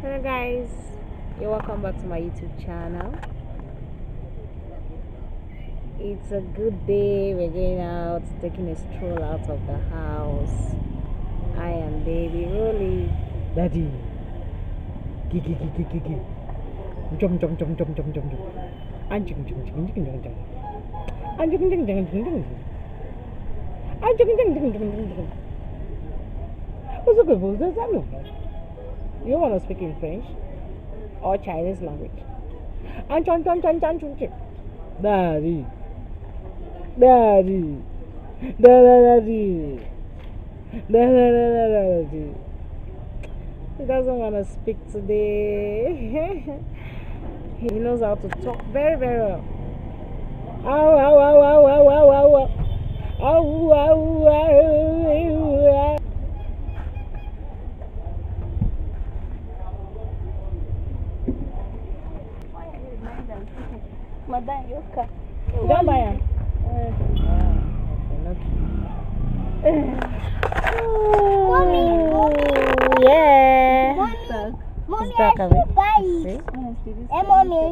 Hello guys, you're welcome back to my YouTube channel. It's a good day. We're going out, taking a stroll out of the house. I and baby Rolly. Daddy. Gigi gigi gigi. Jump jump jump jump jump jump jump. Anjing jing jing jing jing jing. Anjing jing jing jing jing. Anjing jing jing jing jing jing. What's up, boys? You want to speak in French or Chinese language? Daddy. Daddy. Daddy. Daddy. He doesn't want to speak today. He knows how to talk very, very well. Ow, ow, ow, ow, ow, ow, ow. Ow, ow, ow, ow. Madam Yoka. Gamaya. Yeah. Mommy, I should buy it. Hey, Mommy,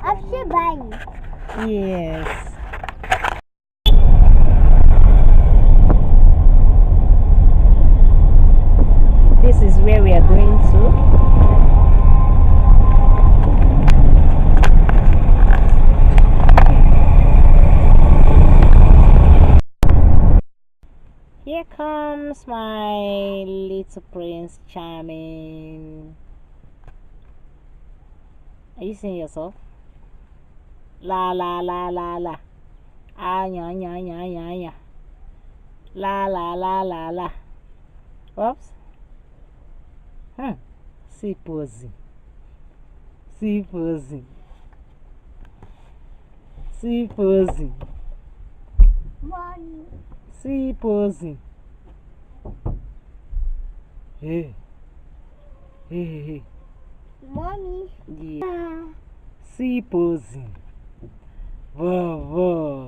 I should buy it. Yes. This is where we are going to. Here comes my little Prince Charming. Are you seeing yourself? La la la la la. Ah nya nya nya nya nya. La la la la la. Oops. See posing. See posing. See posing. Mommy. See posing. Hey. Hey, hey, hey. Mommy. Yeah. See posing. Whoa, whoa.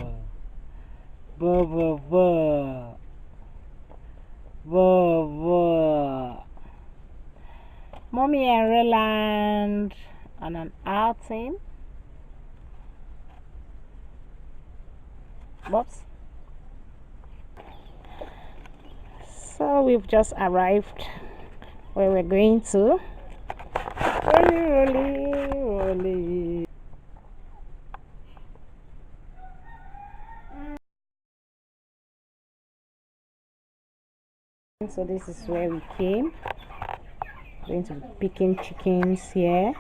Whoa, whoa, whoa. Whoa, whoa. Mommy and Roland on an outing. Whoops. So we've just arrived where we're going to. Rolly. So this is where we came. Going to be picking chickens here.